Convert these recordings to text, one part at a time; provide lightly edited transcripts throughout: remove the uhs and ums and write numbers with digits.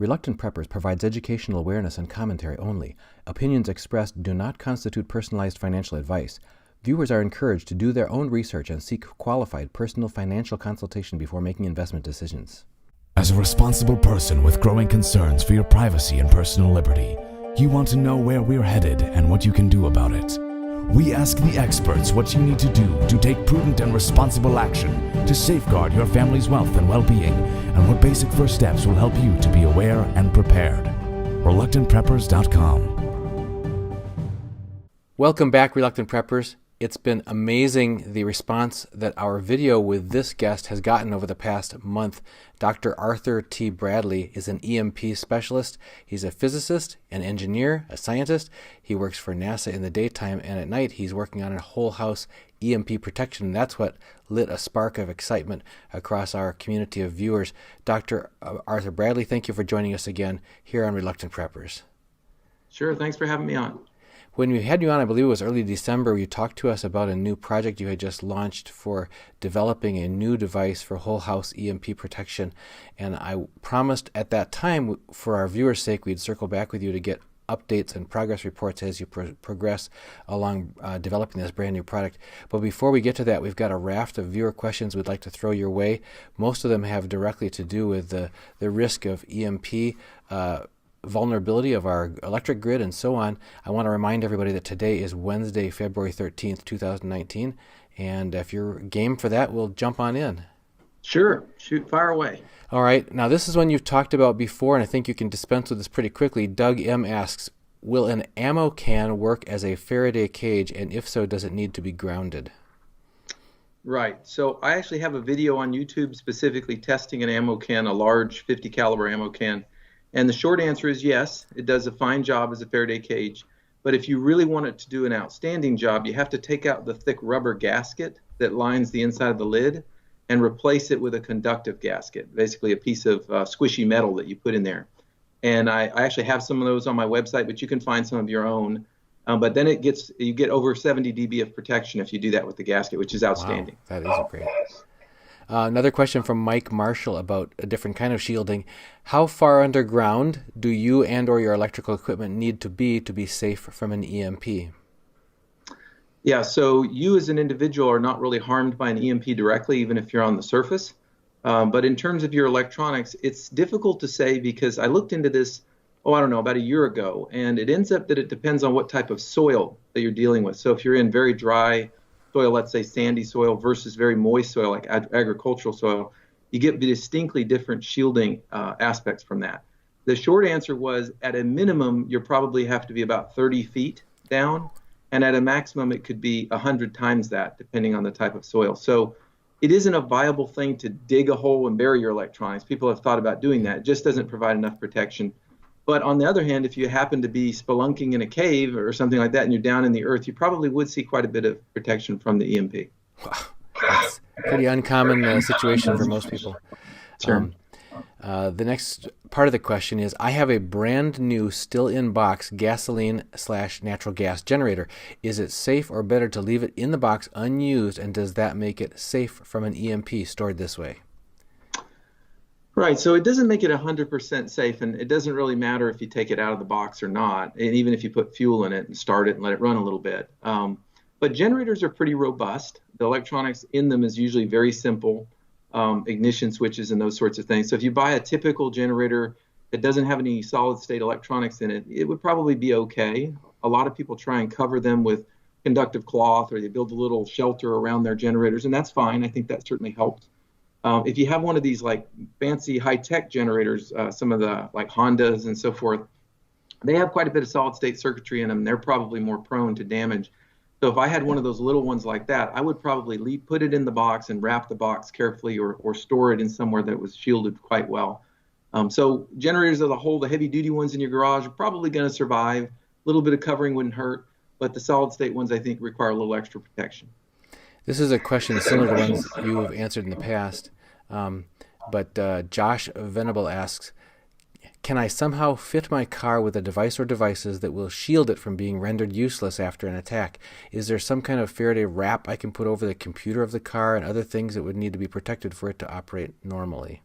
Reluctant Preppers provides educational awareness and commentary only. Opinions expressed do not constitute personalized financial advice. Viewers are encouraged to do their own research and seek qualified personal financial consultation before making investment decisions. As a responsible person with growing concerns for your privacy and personal liberty, you want to know where we're headed and what you can do about it. We ask the experts what you need to do to take prudent and responsible action to safeguard your family's wealth and well-being, and what basic first steps will help you to be aware and prepared. ReluctantPreppers.com. Welcome back, Reluctant Preppers. It's been amazing the response that our video with this guest has gotten over the past month. Dr. Arthur T. Bradley is an EMP specialist. He's a physicist, an engineer, a scientist. He works for NASA in the daytime, and at night he's working on a whole house EMP protection. And that's what lit a spark of excitement across our community of viewers. Dr. Arthur Bradley, thank you for joining us again here on Reluctant Preppers. Sure, thanks for having me on. When we had you on, I believe it was early December, you talked to us about a new project you had just launched for developing a new device for whole house EMP protection. And I promised at that time, for our viewers' sake, we'd circle back with you to get updates and progress reports as you progress along developing this brand new product. But before we get to that, we've got a raft of viewer questions we'd like to throw your way. Most of them have directly to do with the risk of EMP, vulnerability of our electric grid, and so on. I want to remind everybody that today is Wednesday, February 13th, 2019, and if you're game for that, we'll jump on in. Sure. Shoot, fire away. All right. Now, this is one you've talked about before, and I think you can dispense with this pretty quickly. Doug M. asks, will an ammo can work as a Faraday cage, and if so, does it need to be grounded? Right. So I actually have a video on YouTube specifically testing an ammo can, a large 50 caliber ammo can. And the short answer is yes, it does a fine job as a Faraday cage. But if you really want it to do an outstanding job, you have to take out the thick rubber gasket that lines the inside of the lid and replace it with a conductive gasket, basically a piece of squishy metal that you put in there. And I actually have some of those on my website, but you can find some of your own. But then you get over 70 dB of protection if you do that with the gasket, which is outstanding. Wow, that is great. Another question from Mike Marshall about a different kind of shielding. How far underground do you and or your electrical equipment need to be safe from an EMP? Yeah, so you as an individual are not really harmed by an EMP directly, even if you're on the surface. But in terms of your electronics, it's difficult to say because I looked into this, about a year ago, and it ends up that it depends on what type of soil that you're dealing with. So if you're in very dry soil, let's say sandy soil versus very moist soil like agricultural soil, you get distinctly different shielding aspects from that. The short answer was at a minimum, you probably have to be about 30 feet down, and at a maximum, it could be 100 times that, depending on the type of soil. So it isn't a viable thing to dig a hole and bury your electronics. People have thought about doing that. It just doesn't provide enough protection. But on the other hand, if you happen to be spelunking in a cave or something like that and you're down in the earth, you probably would see quite a bit of protection from the EMP. Wow. That's a pretty uncommon situation for most people. Sure. The next part of the question is, I have a brand new, still in box gasoline/natural gas generator. Is it safe or better to leave it in the box unused, and does that make it safe from an EMP stored this way? Right, so it doesn't make it 100% safe, and it doesn't really matter if you take it out of the box or not, and even if you put fuel in it and start it and let it run a little bit. But generators are pretty robust. The electronics in them is usually very simple, ignition switches and those sorts of things. So if you buy a typical generator that doesn't have any solid-state electronics in it, it would probably be okay. A lot of people try and cover them with conductive cloth, or they build a little shelter around their generators, and that's fine. I think that certainly helps. If you have one of these like fancy high-tech generators, some of the like Hondas and so forth, they have quite a bit of solid-state circuitry in them. They're probably more prone to damage. So if I had one of those little ones like that, I would probably put it in the box and wrap the box carefully, or store it in somewhere that was shielded quite well. So generators as a whole, the heavy-duty ones in your garage are probably going to survive. A little bit of covering wouldn't hurt, but the solid-state ones I think require a little extra protection. This is a question similar to ones you have answered in the past, but Josh Venable asks, can I somehow fit my car with a device or devices that will shield it from being rendered useless after an attack? Is there some kind of Faraday wrap I can put over the computer of the car and other things that would need to be protected for it to operate normally?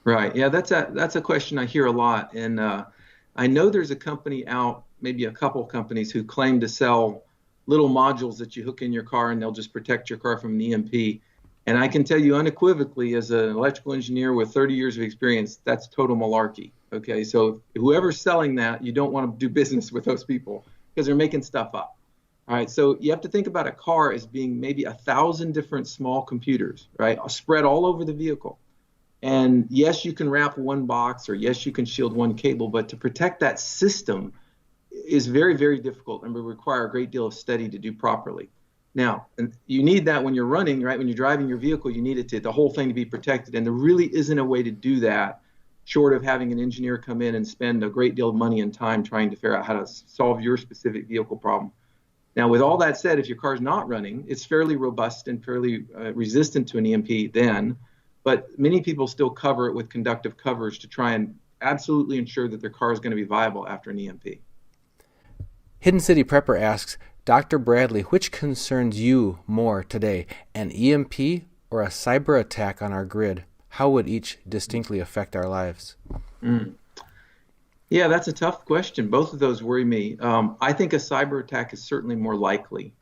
Right. Yeah, that's a question I hear a lot, and I know there's a company out, maybe a couple companies who claim to sell little modules that you hook in your car and they'll just protect your car from an EMP. And I can tell you unequivocally, as an electrical engineer with 30 years of experience, that's total malarkey. Okay, so whoever's selling that, you don't want to do business with those people because they're making stuff up. All right, so you have to think about a car as being maybe 1,000 different small computers, right, spread all over the vehicle. And yes, you can wrap one box, or yes, you can shield one cable, but to protect that system is very, very difficult and will require a great deal of study to do properly. Now, and you need that when you're running, right? When you're driving your vehicle, you need the whole thing to be protected. And there really isn't a way to do that short of having an engineer come in and spend a great deal of money and time trying to figure out how to solve your specific vehicle problem. Now, with all that said, if your car's not running, it's fairly robust and fairly resistant to an EMP then, but many people still cover it with conductive covers to try and absolutely ensure that their car is going to be viable after an EMP. Hidden City Prepper asks, Dr. Bradley, which concerns you more today, an EMP or a cyber attack on our grid? How would each distinctly affect our lives? Yeah, that's a tough question. Both of those worry me. I think a cyber attack is certainly more likely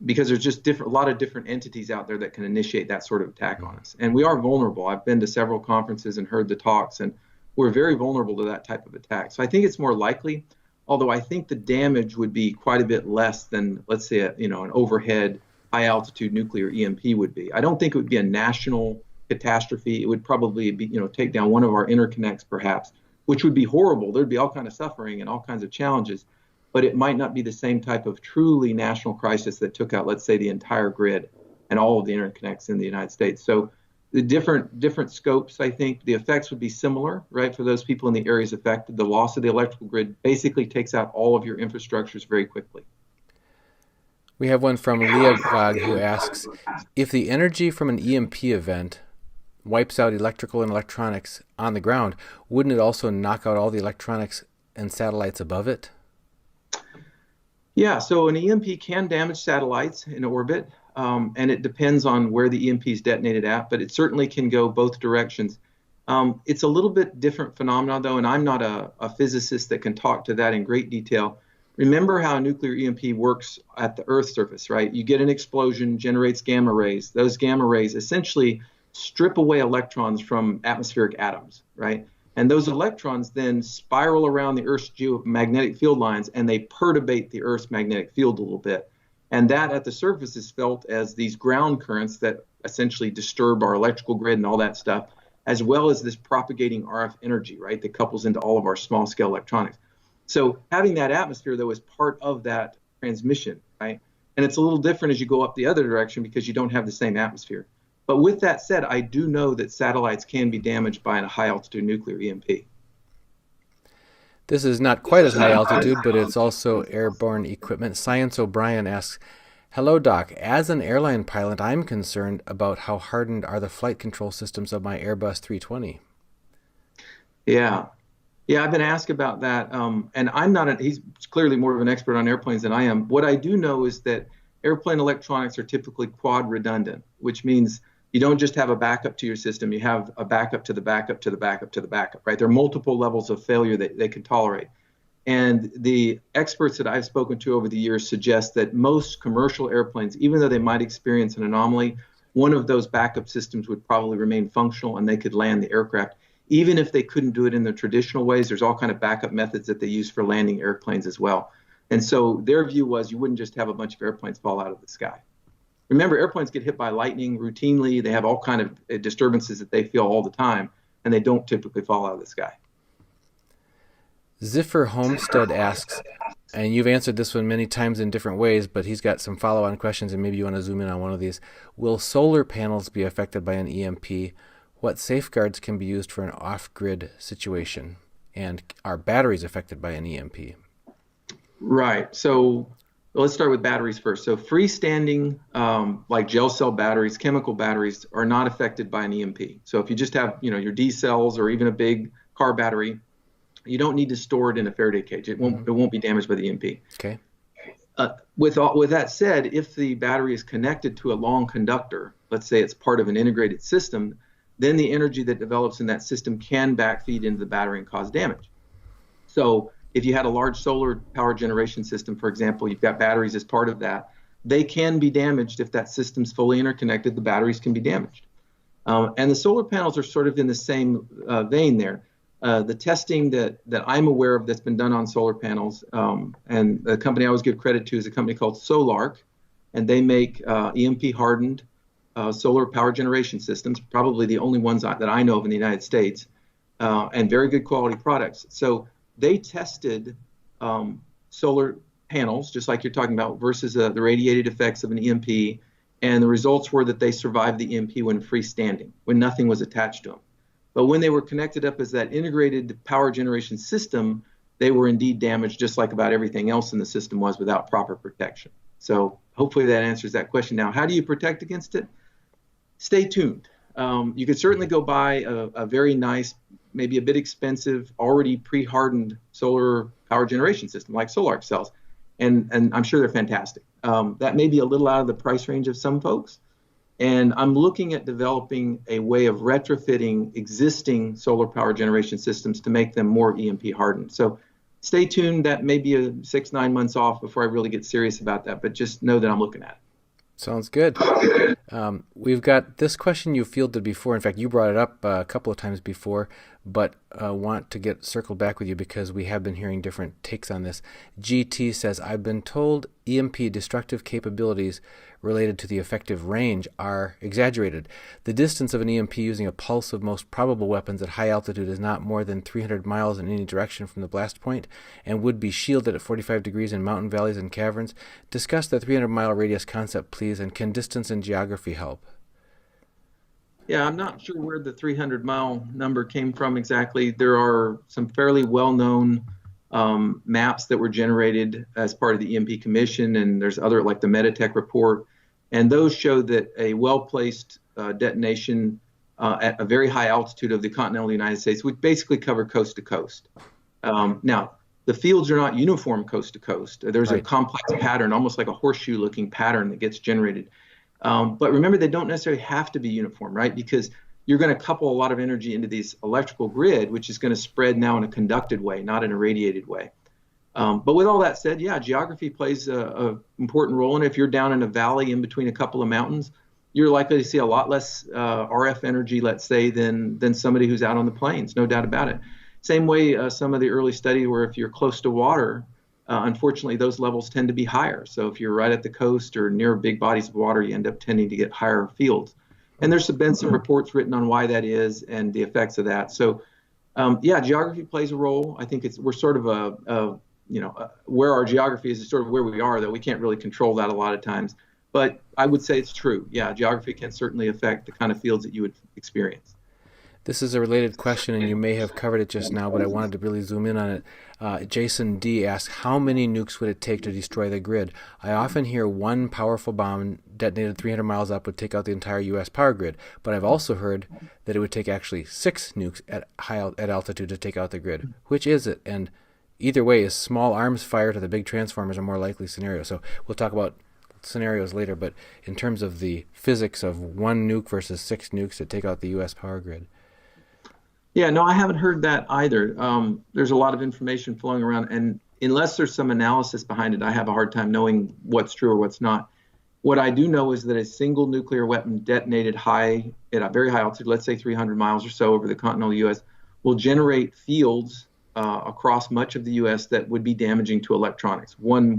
because there's just a lot of different entities out there that can initiate that sort of attack on us. And we are vulnerable. I've been to several conferences and heard the talks, and we're very vulnerable to that type of attack. So I think it's more likely, although I think the damage would be quite a bit less than, let's say, an overhead high-altitude nuclear EMP would be. I don't think it would be a national catastrophe. It would probably be, take down one of our interconnects, perhaps, which would be horrible. There'd be all kinds of suffering and all kinds of challenges, but it might not be the same type of truly national crisis that took out, let's say, the entire grid and all of the interconnects in the United States. So the different scopes, I think the effects would be similar, right, for those people in the areas affected. The loss of the electrical grid basically takes out all of your infrastructures very quickly. We have one from Leah who asks, if the energy from an EMP event wipes out electrical and electronics on the ground, wouldn't it also knock out all the electronics and satellites above it? Yeah, so an EMP can damage satellites in orbit, and it depends on where the EMP is detonated at, but it certainly can go both directions. It's a little bit different phenomenon, though, and I'm not a physicist that can talk to that in great detail. Remember how a nuclear EMP works at the Earth's surface, right? You get an explosion, generates gamma rays. Those gamma rays essentially strip away electrons from atmospheric atoms, right? And those electrons then spiral around the Earth's geomagnetic field lines, and they perturbate the Earth's magnetic field a little bit. And that at the surface is felt as these ground currents that essentially disturb our electrical grid and all that stuff, as well as this propagating RF energy, right, that couples into all of our small-scale electronics. So having that atmosphere, though, is part of that transmission, right? And it's a little different as you go up the other direction because you don't have the same atmosphere. But with that said, I do know that satellites can be damaged by a high-altitude nuclear EMP. This is not quite as high altitude, but it's also airborne equipment. Science O'Brien asks, hello, Doc. As an airline pilot, I'm concerned about how hardened are the flight control systems of my Airbus 320. Yeah, I've been asked about that. And he's clearly more of an expert on airplanes than I am. What I do know is that airplane electronics are typically quad redundant, which means you don't just have a backup to your system, you have a backup to the backup to the backup to the backup, right? There are multiple levels of failure that they can tolerate. And the experts that I've spoken to over the years suggest that most commercial airplanes, even though they might experience an anomaly, one of those backup systems would probably remain functional and they could land the aircraft. Even if they couldn't do it in the traditional ways, there's all kind of backup methods that they use for landing airplanes as well. And so their view was you wouldn't just have a bunch of airplanes fall out of the sky. Remember, airplanes get hit by lightning routinely. They have all kind of disturbances that they feel all the time, and they don't typically fall out of the sky. Ziffer Homestead asks, and you've answered this one many times in different ways, but he's got some follow-on questions, and maybe you want to zoom in on one of these. Will solar panels be affected by an EMP? What safeguards can be used for an off-grid situation? And are batteries affected by an EMP? Right. So let's start with batteries first. So freestanding, like gel cell batteries, chemical batteries are not affected by an EMP. So if you just have, your D cells or even a big car battery, you don't need to store it in a Faraday cage. It won't be damaged by the EMP. Okay. With that said, if the battery is connected to a long conductor, let's say it's part of an integrated system, then the energy that develops in that system can backfeed into the battery and cause damage. So if you had a large solar power generation system, for example, you've got batteries as part of that, they can be damaged if that system's fully interconnected. The batteries can be damaged. And the solar panels are sort of in the same vein there. The testing that I'm aware of that's been done on solar panels, and the company I always give credit to is a company called Solarc, and they make EMP hardened solar power generation systems, probably the only ones that I know of in the United States, and very good quality products. So they tested solar panels, just like you're talking about, versus the radiated effects of an EMP, and the results were that they survived the EMP when freestanding, when nothing was attached to them. But when they were connected up as that integrated power generation system, they were indeed damaged, just like about everything else in the system was, without proper protection. So hopefully that answers that question. Now, how do you protect against it? Stay tuned. You could certainly go buy a very nice, maybe a bit expensive, already pre-hardened solar power generation system like Solarc sells, and I'm sure they're fantastic. That may be a little out of the price range of some folks, and I'm looking at developing a way of retrofitting existing solar power generation systems to make them more EMP hardened. So stay tuned. That may be 6-9 months off before I really get serious about that, but just know that I'm looking at it. Sounds good. We've got this question you fielded before. In fact, you brought it up a couple of times before, but want to get circled back with you because we have been hearing different takes on this. GT says, I've been told EMP destructive capabilities related to the effective range are exaggerated. The distance of an EMP using a pulse of most probable weapons at high altitude is not more than 300 miles in any direction from the blast point and would be shielded at 45 degrees in mountain valleys and caverns. Discuss the 300-mile radius concept, please, and can distance and geography help? Yeah, I'm not sure where the 300-mile number came from exactly. There are some fairly well-known maps that were generated as part of the EMP Commission, and there's other, like the Meditech report, and those show that a well-placed detonation at a very high altitude of the continental United States would basically cover coast to coast. Now, the fields are not uniform coast to coast. There's a complex pattern, almost like a horseshoe-looking pattern that gets generated. But remember, they don't necessarily have to be uniform, right? Because you're going to couple a lot of energy into this electrical grid, which is going to spread now in a conducted way, not in a radiated way. But with all that said, yeah, geography plays a important role. And if you're down in a valley in between a couple of mountains, you're likely to see a lot less RF energy, let's say, than somebody who's out on the plains, no doubt about it. Same way some of the early studies where if you're close to water, unfortunately, those levels tend to be higher. So if you're right at the coast or near big bodies of water, you end up tending to get higher fields. And there's been some reports written on why that is and the effects of that. So, yeah, geography plays a role. I think we're sort of where our geography is sort of where we are, though we can't really control that a lot of times. But I would say it's true. Yeah, geography can certainly affect the kind of fields that you would experience. This is a related question, and you may have covered it just now, but I wanted to really zoom in on it. Jason D. asks, how many nukes would it take to destroy the grid? I often hear one powerful bomb detonated 300 miles up would take out the entire U.S. power grid, but I've also heard that it would take actually 6 nukes at altitude to take out the grid. Which is it? And either way, is small arms fire to the big transformers a more likely scenario? So we'll talk about scenarios later, but in terms of the physics of 1 nuke versus 6 nukes to take out the U.S. power grid. Yeah, no, I haven't heard that either. There's a lot of information flowing around, and unless there's some analysis behind it, I have a hard time knowing what's true or what's not. What I do know is that a single nuclear weapon detonated at a very high altitude, let's say 300 miles or so over the continental U.S., will generate fields across much of the U.S. that would be damaging to electronics. One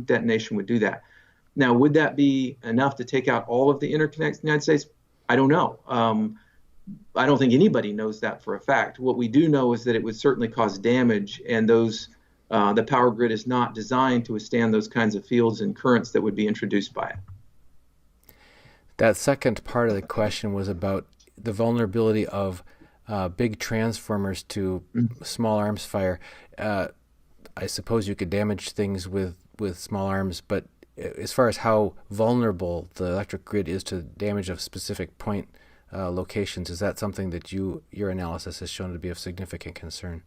detonation would do that. Now, would that be enough to take out all of the interconnects in the United States? I don't know. I don't think anybody knows that for a fact. What we do know is that it would certainly cause damage, and the power grid is not designed to withstand those kinds of fields and currents that would be introduced by it. That second part of the question was about the vulnerability of big transformers to small arms fire. I suppose you could damage things with small arms, but as far as how vulnerable the electric grid is to damage of specific point locations, is that something that your analysis has shown to be of significant concern?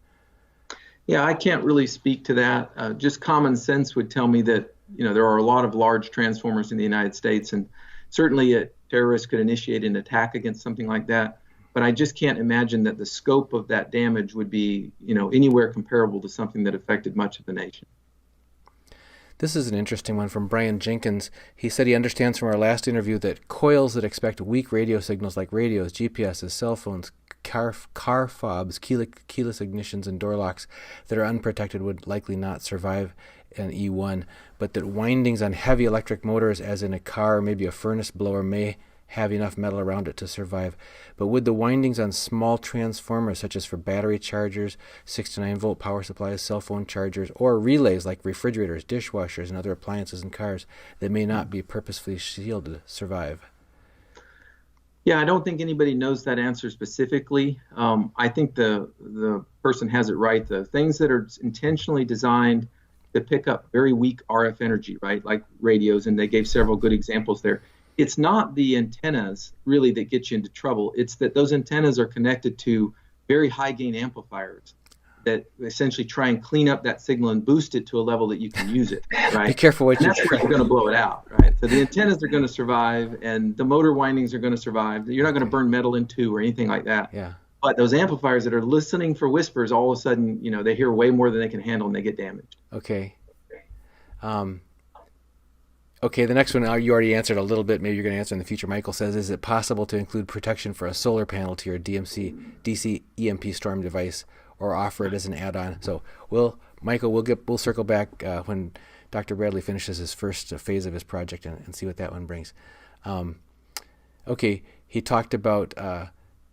Yeah, I can't really speak to that. Just common sense would tell me that there are a lot of large transformers in the United States, and certainly a terrorist could initiate an attack against something like that. but I just can't imagine that the scope of that damage would be, anywhere comparable to something that affected much of the nation. This is an interesting one from Brian Jenkins. He said he understands from our last interview that coils that expect weak radio signals like radios, GPSs, cell phones, car fobs, keyless ignitions, and door locks that are unprotected would likely not survive an E1, but that windings on heavy electric motors, as in a car or maybe a furnace blower, may have enough metal around it to survive. But would the windings on small transformers, such as for battery chargers, 6 to 9 volt power supplies, cell phone chargers, or relays like refrigerators, dishwashers, and other appliances in cars that may not be purposefully shielded, survive? Yeah, I don't think anybody knows that answer specifically. I think the person has it right. The things that are intentionally designed to pick up very weak RF energy, right, like radios, and they gave several good examples there. It's not the antennas really that get you into trouble. It's that those antennas are connected to very high gain amplifiers that essentially try and clean up that signal and boost it to a level that you can use it, right? Be careful what and you that's where you're going to blow it out, right? So the antennas are going to survive, and the motor windings are going to survive. You're not going to burn metal in two or anything like that. Yeah. But those amplifiers that are listening for whispers, all of a sudden, they hear way more than they can handle and they get damaged. Okay. Okay, the next one you already answered a little bit. Maybe you're going to answer in the future. Michael says, is it possible to include protection for a solar panel to your DC EMP Storm device, or offer it as an add-on? So, Michael, we'll circle back when Dr. Bradley finishes his first phase of his project and see what that one brings. Okay, he talked about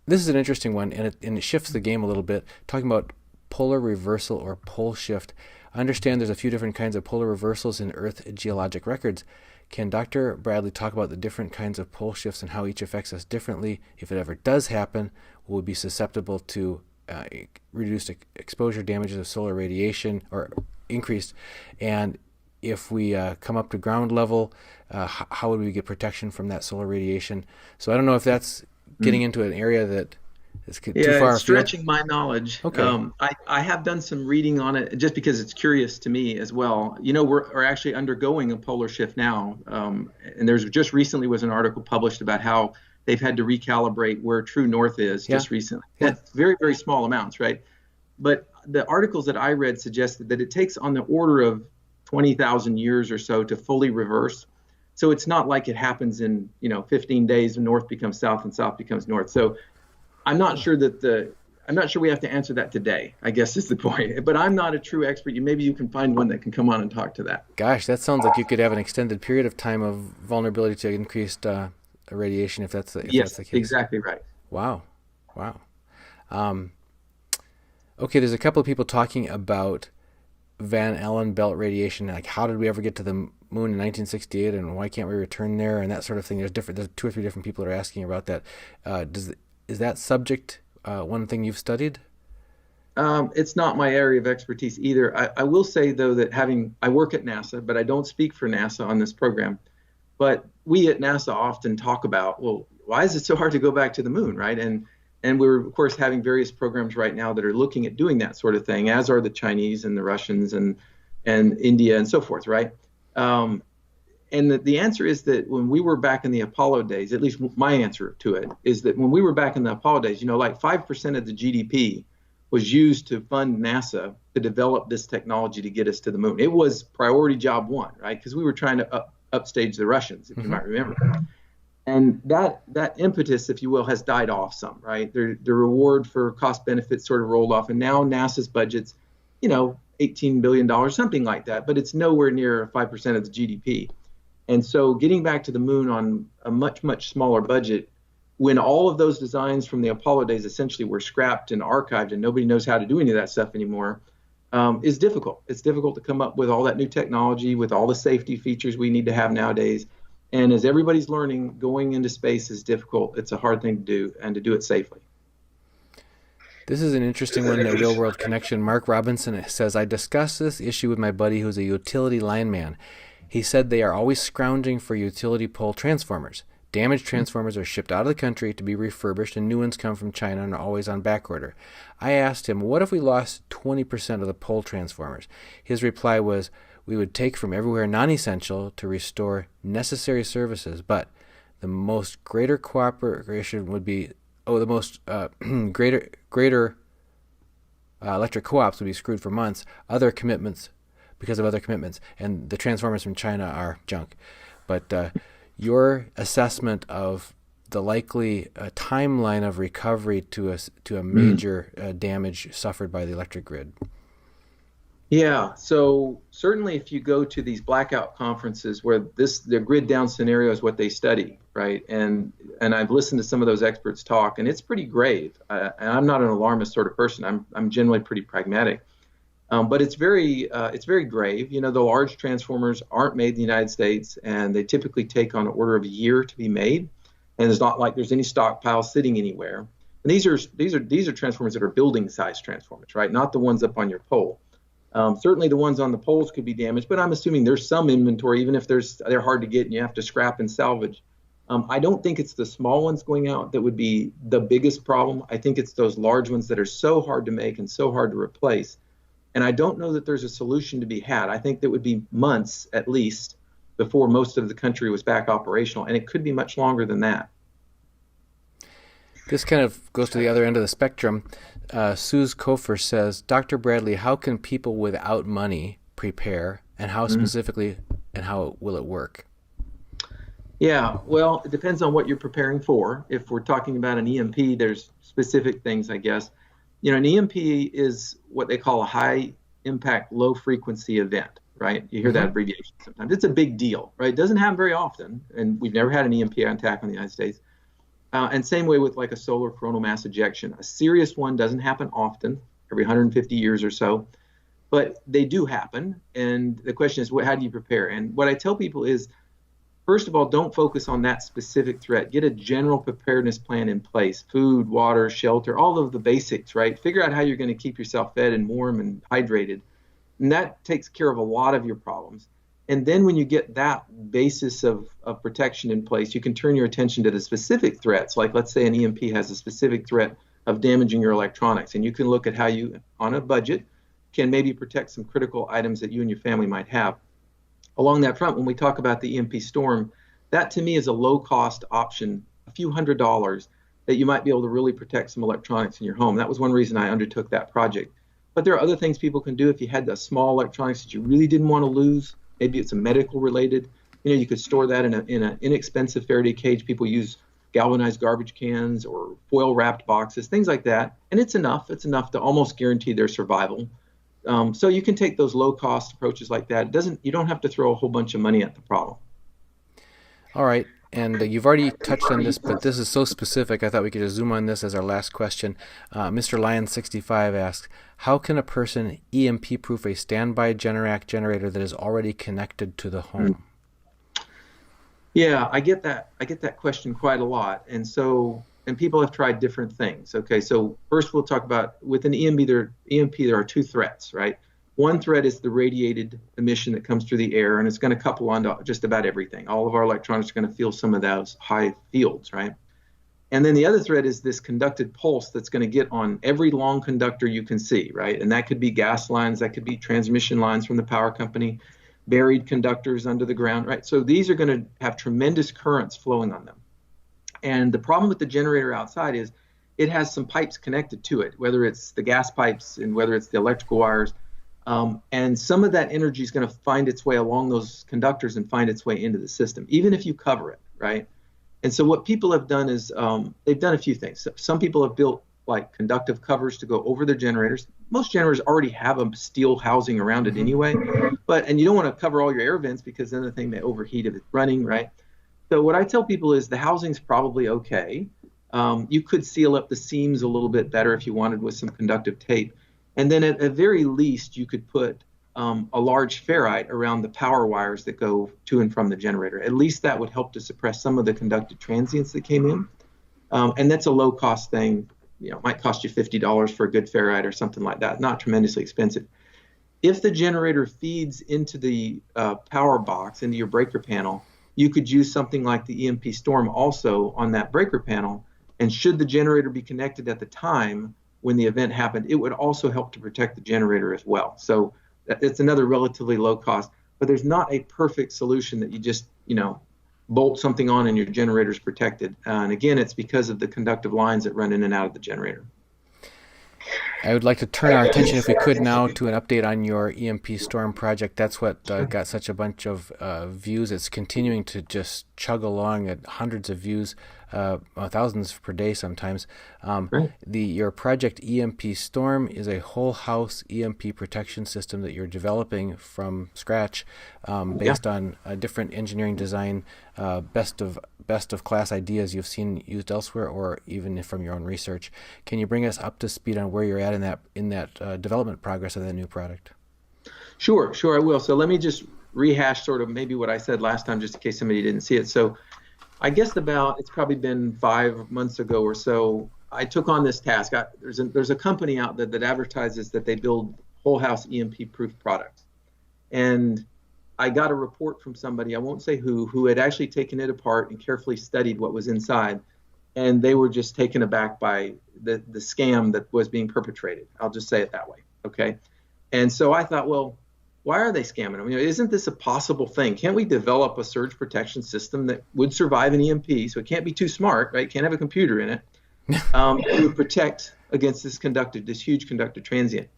this is an interesting one, and it shifts the game a little bit. Talking about polar reversal or pole shift. I understand there's a few different kinds of polar reversals in Earth geologic records. Can Dr. Bradley talk about the different kinds of pole shifts and how each affects us differently? If it ever does happen, will we be susceptible to reduced exposure damages of solar radiation or increased? And if we come up to ground level, how would we get protection from that solar radiation? So I don't know if that's getting into an area that is too far. It's stretching my knowledge. Okay. I have done some reading on it just because it's curious to me as well. We're actually undergoing a polar shift now. And there's just recently was an article published about how they've had to recalibrate where true north is just recently. That's very, very small amounts, right? But the articles that I read suggested that it takes on the order of 20,000 years or so to fully reverse. So it's not like it happens in 15 days and north becomes south and south becomes north. So I'm not sure we have to answer that today, I guess is the point. But I'm not a true expert. Maybe you can find one that can come on and talk to that. Gosh, that sounds like you could have an extended period of time of vulnerability to increased radiation if that's the case. Yes, exactly right. Wow. Okay, there's a couple of people talking about Van Allen belt radiation, like how did we ever get to the moon in 1968 and why can't we return there and that sort of thing. There's 2 or 3 different people that are asking about that. Is that subject one thing you've studied? It's not my area of expertise either. I will say, though, that I work at NASA, but I don't speak for NASA on this program. But we at NASA often talk about, well, why is it so hard to go back to the moon, right? And we're, of course, having various programs right now that are looking at doing that sort of thing, as are the Chinese and the Russians and India and so forth, right? And the answer is that when we were back in the Apollo days, at least my answer to it is that when we were back in the Apollo days, like 5% of the GDP was used to fund NASA to develop this technology to get us to the moon. It was priority job one, right? Because we were trying to upstage the Russians, if you might remember. And that impetus, if you will, has died off some, right? The reward for cost benefits sort of rolled off. And now NASA's budget's, $18 billion, something like that. But it's nowhere near 5% of the GDP. And so getting back to the moon on a much, much smaller budget, when all of those designs from the Apollo days essentially were scrapped and archived and nobody knows how to do any of that stuff anymore, is difficult. It's difficult to come up with all that new technology, with all the safety features we need to have nowadays. And as everybody's learning, going into space is difficult. It's a hard thing to do, and to do it safely. This is an interesting one, a real-world connection. Mark Robinson says, I discussed this issue with my buddy who's a utility lineman. He said they are always scrounging for utility pole transformers. Damaged transformers are shipped out of the country to be refurbished, and new ones come from China and are always on back order. I asked him, what if we lost 20% of the pole transformers? His reply was, we would take from everywhere non-essential to restore necessary services, but the most greater cooperation would be the most greater electric co-ops would be screwed for months. Other commitments, because of other commitments, and the transformers from China are junk. But your assessment of the likely timeline of recovery to a major damage suffered by the electric grid. Yeah, so certainly if you go to these blackout conferences where the grid down scenario is what they study, right? And I've listened to some of those experts talk, and it's pretty grave. And I'm not an alarmist sort of person. I'm generally pretty pragmatic. But it's very grave. You know, the large transformers aren't made in the United States, and they typically take on an order of a year to be made. And it's not like there's any stockpile sitting anywhere. And these are transformers that are building size transformers, right? Not the ones up on your pole. Certainly the ones on the poles could be damaged, but I'm assuming there's some inventory, even if they're hard to get and you have to scrap and salvage. I don't think it's the small ones going out that would be the biggest problem. I think it's those large ones that are so hard to make and so hard to replace. And I don't know that there's a solution to be had. I think that would be months at least before most of the country was back operational, and it could be much longer than that. This kind of goes to the other end of the spectrum. Suze Kofer says, Dr. Bradley, how can people without money prepare, and how specifically and how will it work? Yeah, well, it depends on what you're preparing for. If we're talking about an EMP, there's specific things, I guess. You know, an EMP is what they call a high impact, low frequency event, right? You hear that abbreviation sometimes. It's a big deal, right? It doesn't happen very often, and we've never had an EMP attack on the United States. And same way with like a solar coronal mass ejection. A serious one doesn't happen often, every 150 years or so, but they do happen. And the question is, how do you prepare? And what I tell people is, first of all, don't focus on that specific threat. Get a general preparedness plan in place: food, water, shelter, all of the basics, right? Figure out how you're going to keep yourself fed and warm and hydrated. And that takes care of a lot of your problems. And then when you get that basis of protection in place, you can turn your attention to the specific threats. Like, let's say an EMP has a specific threat of damaging your electronics, and you can look at how you, on a budget, can maybe protect some critical items that you and your family might have. Along that front, when we talk about the EMP storm, that to me is a low-cost option, a few $100s, that you might be able to really protect some electronics in your home. That was one reason I undertook that project. But there are other things people can do if you had the small electronics that you really didn't want to lose. Maybe it's a medical related. You know, you could store that in an inexpensive Faraday cage. People use galvanized garbage cans or foil wrapped boxes, things like that. And it's enough. It's enough to almost guarantee their survival. So you can take those low cost approaches like that. You don't have to throw a whole bunch of money at the problem. All right. And you've already touched on this, but this is so specific, I thought we could just zoom on this as our last question. Mr. Lion65 asks, how can a person EMP-proof a standby Generac generator that is already connected to the home? Yeah, I get that question quite a lot. And people have tried different things. Okay, so first we'll talk about, with an EMP, there are two threats, right? One threat is the radiated emission that comes through the air, and it's going to couple onto just about everything. All of our electronics are going to feel some of those high fields, right? And then the other threat is this conducted pulse that's going to get on every long conductor you can see, right? And that could be gas lines, that could be transmission lines from the power company, buried conductors under the ground, right? So these are going to have tremendous currents flowing on them. And the problem with the generator outside is it has some pipes connected to it, whether it's the gas pipes and whether it's the electrical wires. And some of that energy is going to find its way along those conductors and find its way into the system, even if you cover it, right? And so what people have done is they've done a few things. So some people have built like conductive covers to go over their generators. Most generators already have a steel housing around it anyway, and you don't want to cover all your air vents because then the thing may overheat if it's running, right? So what I tell people is the housing's probably okay. You could seal up the seams a little bit better if you wanted with some conductive tape. And then at the very least, you could put a large ferrite around the power wires that go to and from the generator. At least that would help to suppress some of the conductive transients that came in. And that's a low-cost thing. You know, it might cost you $50 for a good ferrite or something like that. Not tremendously expensive. If the generator feeds into the power box, into your breaker panel, you could use something like the EMP Storm also on that breaker panel. And should the generator be connected at the time when the event happened, it would also help to protect the generator as well. So it's another relatively low cost, but there's not a perfect solution that you just, bolt something on and your generator's protected. And again, it's because of the conductive lines that run in and out of the generator. I would like to turn our attention, if we could, now to an update on your EMP Storm project. That's what got such a bunch of views. It's continuing to just chug along at hundreds of views, thousands per day sometimes. Right. Your project EMP Storm is a whole house EMP protection system that you're developing from scratch, based on a different engineering design, best of class ideas you've seen used elsewhere, or even from your own research. Can you bring us up to speed on where you're at in that development progress of that new product? Sure, I will. So let me just rehash sort of maybe what I said last time, just in case somebody didn't see it. So I guess it's probably been 5 months ago or so, I took on this task. There's a company out there that advertises that they build whole house EMP proof products. And I got a report from somebody, I won't say who had actually taken it apart and carefully studied what was inside. And they were just taken aback by the scam that was being perpetrated. I'll just say it that way. Okay. And so I thought, well, why are they scamming them? Isn't this a possible thing? Can't we develop a surge protection system that would survive an EMP? So it can't be too smart, right? Can't have a computer in it. It would protect against this huge conductive transient.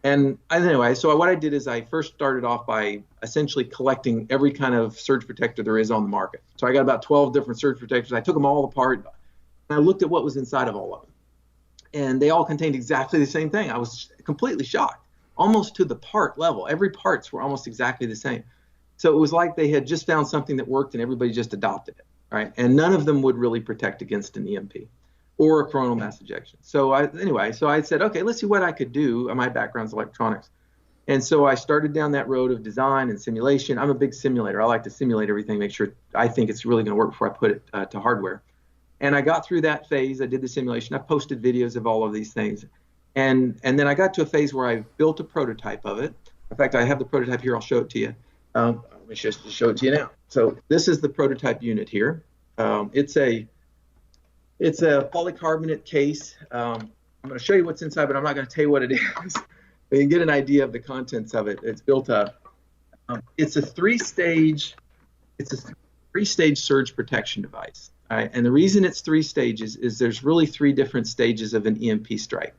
And anyway, so what I did is I first started off by essentially collecting every kind of surge protector there is on the market. So I got about 12 different surge protectors. I took them all apart and I looked at what was inside of all of them. And they all contained exactly the same thing. I was completely shocked, almost to the part level. Every parts were almost exactly the same. So it was like they had just found something that worked and everybody just adopted it, right? And none of them would really protect against an EMP or a coronal mass ejection. So I said, okay, let's see what I could do. My background's electronics. And so I started down that road of design and simulation. I'm a big simulator. I like to simulate everything, make sure I think it's really going to work before I put it to hardware. And I got through that phase. I did the simulation. I posted videos of all of these things. And then I got to a phase where I built a prototype of it. In fact, I have the prototype here. I'll show it to you. Let me just show it to you now. So this is the prototype unit here. It's a polycarbonate case. I'm going to show you what's inside, but I'm not going to tell you what it is. You can get an idea of the contents of it. It's built up. It's a three-stage surge protection device. All right? And the reason it's 3 stages is there's really 3 different stages of an EMP strike.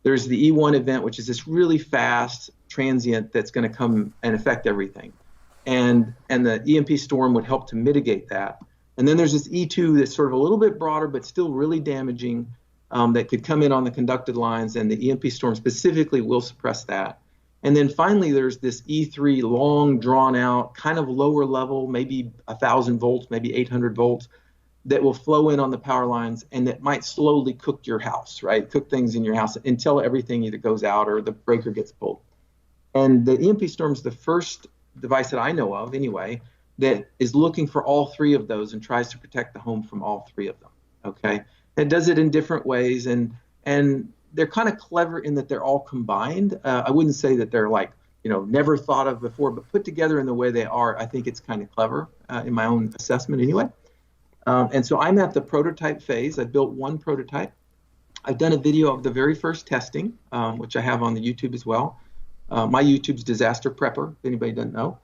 There's the E1 event, which is this really fast transient that's going to come and affect everything. And the EMP storm would help to mitigate that. And then there's this E2 that's sort of a little bit broader, but still really damaging, that could come in on the conducted lines, and the EMP storm specifically will suppress that. And then finally, there's this E3 long, drawn out, kind of lower level, maybe 1,000 volts, maybe 800 volts, that will flow in on the power lines and that might slowly cook your house, right? Cook things in your house until everything either goes out or the breaker gets pulled. And the EMP storm is the first device that I know of, anyway, that is looking for all 3 of those and tries to protect the home from all 3 of them. Okay, it does it in different ways, and they're kind of clever in that they're all combined. I wouldn't say that they're like never thought of before, but put together in the way they are, I think it's kind of clever in my own assessment, anyway. And so I'm at the prototype phase. I built 1 prototype. I've done a video of the very first testing, which I have on the YouTube as well. My YouTube's Disaster Prepper, if anybody doesn't know.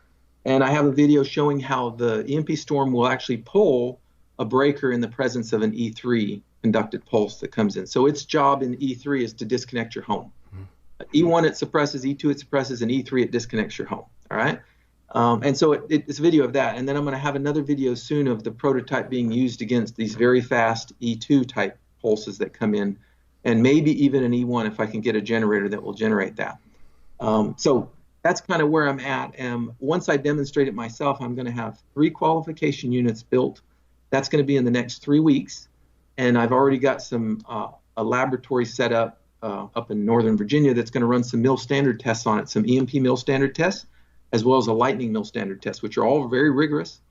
And I have a video showing how the EMP storm will actually pull a breaker in the presence of an E3 conducted pulse that comes in. So its job in E3 is to disconnect your home. E1 it suppresses, E2 it suppresses, and E3 it disconnects your home. All right. And so it's a video of that. And then I'm going to have another video soon of the prototype being used against these very fast E2 type pulses that come in, and maybe even an E1 if I can get a generator that will generate that. So that's kind of where I'm at. Once I demonstrate it myself, I'm going to have 3 qualification units built. That's going to be in the next 3 weeks. And I've already got a laboratory set up in Northern Virginia that's going to run some mil standard tests on it, some EMP mil standard tests, as well as a lightning mil standard test, which are all very rigorous,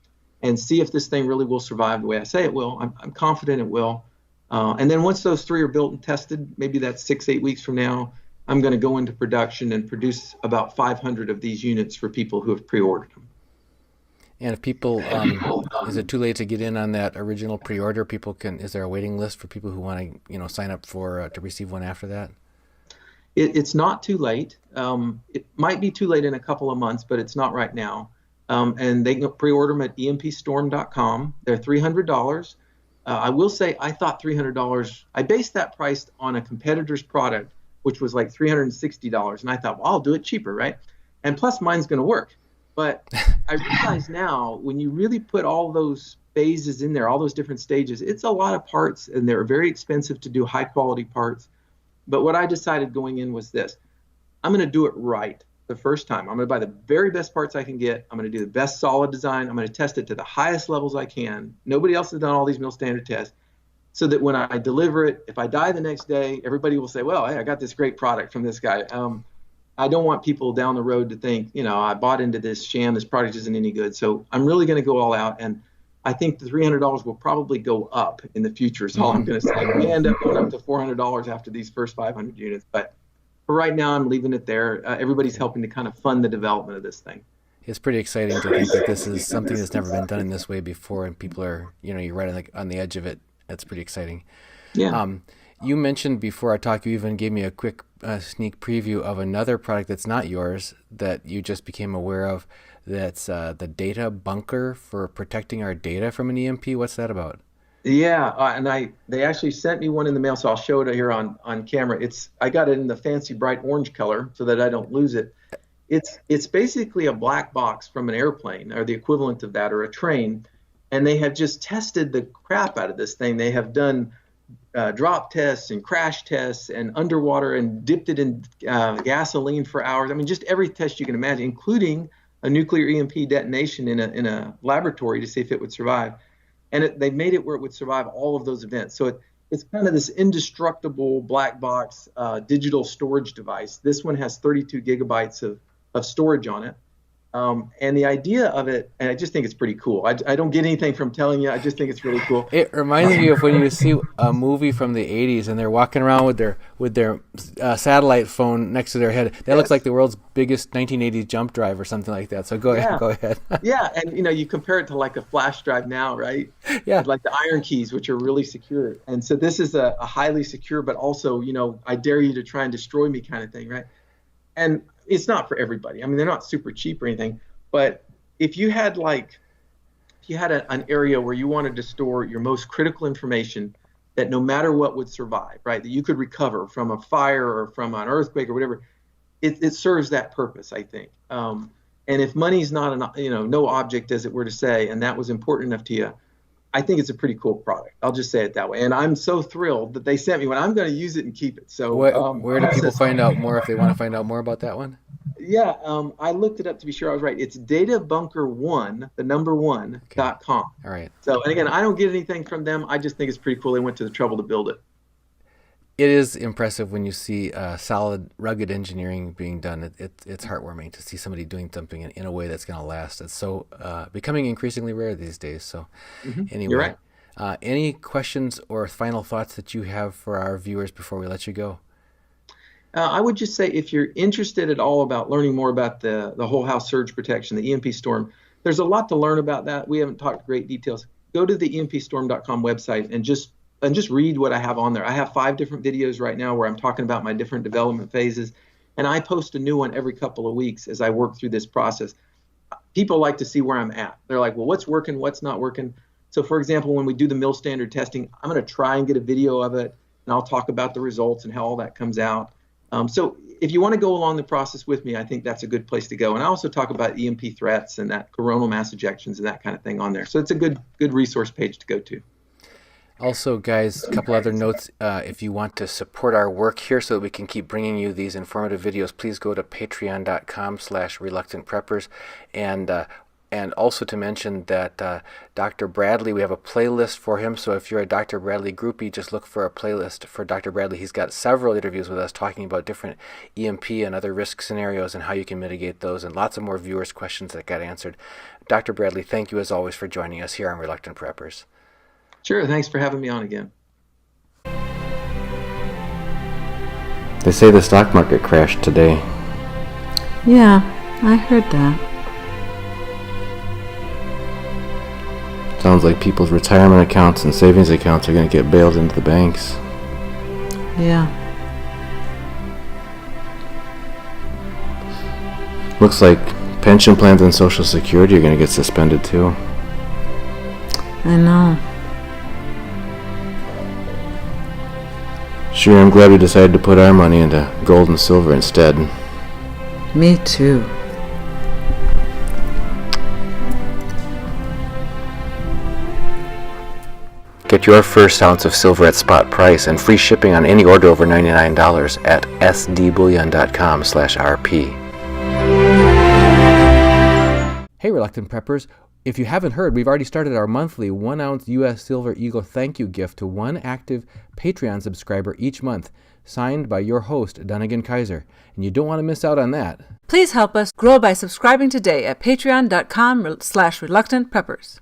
and see if this thing really will survive the way I say it will. I'm confident it will. And then once those 3 are built and tested, maybe that's 6-8 weeks from now, I'm going to go into production and produce about 500 of these units for people who have pre-ordered them. And if people, is it too late to get in on that original pre-order? Is there a waiting list for people who want to, sign up for to receive one after that? It's not too late. It might be too late in a couple of months, but it's not right now. and they can pre-order them at empstorm.com. They're $300. I will say I thought $300. I based that price on a competitor's product, which was like $360, and I thought, well, I'll do it cheaper, right? And plus, mine's going to work. But I realize now, when you really put all those phases in there, all those different stages, it's a lot of parts, and they're very expensive to do high-quality parts. But what I decided going in was this: I'm going to do it right the first time. I'm going to buy the very best parts I can get. I'm going to do the best solid design. I'm going to test it to the highest levels I can. Nobody else has done all these mill standard tests, so that when I deliver it, if I die the next day, everybody will say, well, hey, I got this great product from this guy. I don't want people down the road to think, I bought into this sham, this product isn't any good. So I'm really going to go all out. And I think the $300 will probably go up in the future, is all I'm going to say. We may end up going up to $400 after these first 500 units. But for right now, I'm leaving it there. Everybody's helping to kind of fund the development of this thing. It's pretty exciting to think that this is something that's never been done in this way before, and people are, you're right on the edge of it. That's pretty exciting. Yeah. You mentioned before I talked, you even gave me a quick sneak preview of another product that's not yours that you just became aware of. That's the data bunker for protecting our data from an EMP. What's that about? Yeah, and they actually sent me one in the mail, so I'll show it here on camera. I got it in the fancy bright orange color so that I don't lose it. It's basically a black box from an airplane, or the equivalent of that, or a train, and they have just tested the crap out of this thing. They have done drop tests and crash tests and underwater, and dipped it in gasoline for hours. I mean, just every test you can imagine, including a nuclear EMP detonation in a laboratory to see if it would survive. And they made it where it would survive all of those events. So it's kind of this indestructible black box digital storage device. This one has 32 gigabytes of storage on it. And the idea of it, and I just think it's pretty cool. I don't get anything from telling you. I just think it's really cool. It reminds me of when you see a movie from the 80s and they're walking around with their satellite phone next to their head. That looks like the world's biggest 1980s jump drive or something like that. So go ahead. Yeah, and you compare it to like a flash drive now, right? Yeah. Like the iron keys, which are really secure. And so this is a highly secure, but also, I dare you to try and destroy me kind of thing, right? And it's not for everybody. I mean, they're not super cheap or anything, but if you had an area where you wanted to store your most critical information that no matter what would survive, right, that you could recover from a fire or from an earthquake or whatever, it serves that purpose, I think. And if money's not no object, as it were to say, and that was important enough to you, I think it's a pretty cool product. I'll just say it that way. And I'm so thrilled that they sent me one. I'm going to use it and keep it. So where do people find out more if they want to find out more about that one? Yeah, I looked it up to be sure I was right. It's databunker1, the number one, Okay. .com. All right. So, and again, I don't get anything from them. I just think it's pretty cool. They went to the trouble to build it. It is impressive when you see solid, rugged engineering being done. It's heartwarming to see somebody doing something in a way that's going to last. It's so becoming increasingly rare these days. So anyway, You're right. Any questions or final thoughts that you have for our viewers before we let you go? I would just say, if you're interested at all about learning more about the whole house surge protection, the EMP Storm, there's a lot to learn about that. We haven't talked great details. Go to the empstorm.com website and just read what I have on there. I have 5 different videos right now where I'm talking about my different development phases, and I post a new one every couple of weeks as I work through this process. People like to see where I'm at. They're like, well, what's working, what's not working? So for example, when we do the mill standard testing, I'm going to try and get a video of it, and I'll talk about the results and how all that comes out. So if you want to go along the process with me, I think that's a good place to go. And I also talk about EMP threats and that coronal mass ejections and that kind of thing on there. So it's a good resource page to go to. Also, guys, a couple other notes. If you want to support our work here so that we can keep bringing you these informative videos, please go to patreon.com/ReluctantPreppers. And also to mention that Dr. Bradley, we have a playlist for him. So if you're a Dr. Bradley groupie, just look for a playlist for Dr. Bradley. He's got several interviews with us talking about different EMP and other risk scenarios and how you can mitigate those, and lots of more viewers' questions that got answered. Dr. Bradley, thank you as always for joining us here on Reluctant Preppers. Sure. Thanks for having me on again. They say the stock market crashed today. Yeah, I heard that. Sounds like people's retirement accounts and savings accounts are going to get bailed into the banks. Yeah. Looks like Pension plans and Social Security are going to get suspended too. I know. Sure, I'm glad we decided to put our money into gold and silver instead. Me too. Get your first ounce of silver at spot price and free shipping on any order over $99 at sdbullion.com/rp. Hey Reluctant Preppers, if you haven't heard, we've already started our monthly 1-ounce U.S. Silver Eagle thank you gift to one active Patreon subscriber each month, signed by your host, Dunnigan Kaiser. And you don't want to miss out on that. Please help us grow by subscribing today at patreon.com/reluctantpreppers.